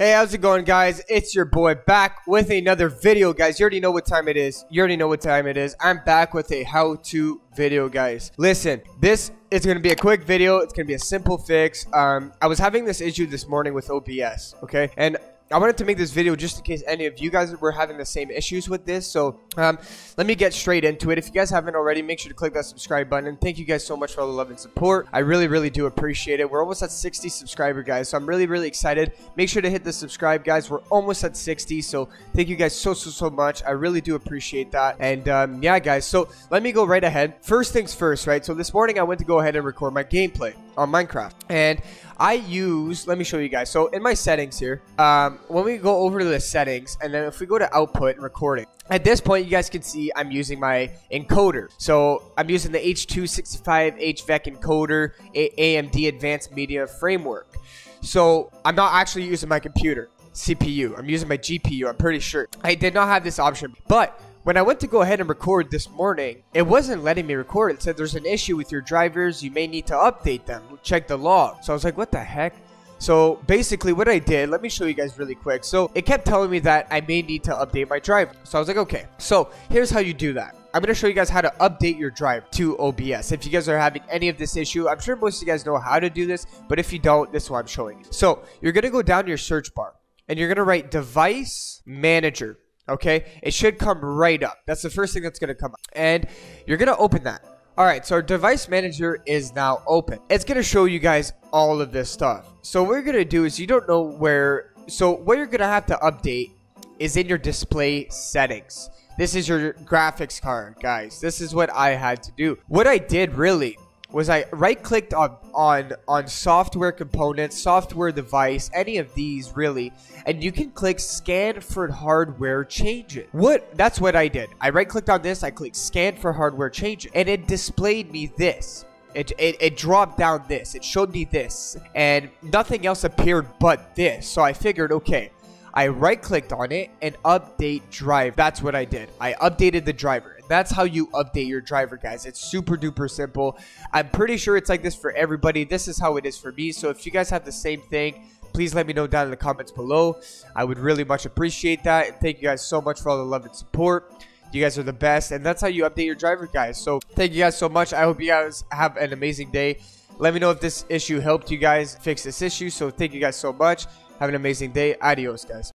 Hey, how's it going, guys? It's your boy back with another video, guys. You already know what time it is. I'm back with a how-to video, guys. Listen, this is going to be a quick video. It's going to be a simple fix. I was having this issue this morning with OBS, okay? And I wanted to make this video just in case any of you guys were having the same issues with this. So let me get straight into it. If you guys haven't already, make sure to click that subscribe button. And thank you guys so much for all the love and support. I really do appreciate it. We're almost at 60 subscribers, guys. So I'm really excited. Make sure to hit the subscribe, guys. We're almost at 60. So thank you guys so much. I really do appreciate that. And yeah, guys. So let me go right ahead. First things first, right? So this morning I went to go ahead and record my gameplay on Minecraft. And I use, let me show you guys. So in my settings here, when we go over to the settings, and then if we go to output and recording, at this point you guys can see I'm using my encoder. So I'm using the H265 HVAC encoder, AMD Advanced Media Framework. So I'm not actually using my computer CPU. I'm using my GPU. I'm pretty sure I did not have this option, but when I went to go ahead and record this morning, it wasn't letting me record. It said there's an issue with your drivers. You may need to update them. Check the log. So I was like, what the heck? So basically what I did, let me show you guys really quick. So it kept telling me that I may need to update my driver. So I was like, okay. So here's how you do that. I'm going to show you guys how to update your drive to OBS. If you guys are having any of this issue, I'm sure most of you guys know how to do this. But if you don't, this is what I'm showing you. So you're going to go down to your search bar and you're going to write Device Manager. Okay, it should come right up. That's the first thing that's going to come up. And you're going to open that. All right, so our device manager is now open. It's going to show you guys all of this stuff. So what you're going to do is you don't know where. So what you're going to have to update is in your display settings. This is your graphics card, guys. This is what I had to do. What I did really was I right-clicked on software components, software device, any of these really, and you can click scan for hardware changes. That's what I did. I right-clicked on this, I clicked scan for hardware changes, and it displayed me this. It dropped down this. It showed me this, and nothing else appeared but this. So I figured, okay, I right-clicked on it and update drive. That's what I did. I updated the driver. That's how you update your driver, guys. It's super duper simple. I'm pretty sure it's like this for everybody. This is how it is for me. So if you guys have the same thing, please let me know down in the comments below. I would really much appreciate that. And thank you guys so much for all the love and support. You guys are the best. And that's how you update your driver, guys. So thank you guys so much. I hope you guys have an amazing day. Let me know if this issue helped you guys fix this issue. So thank you guys so much. Have an amazing day. Adios, guys.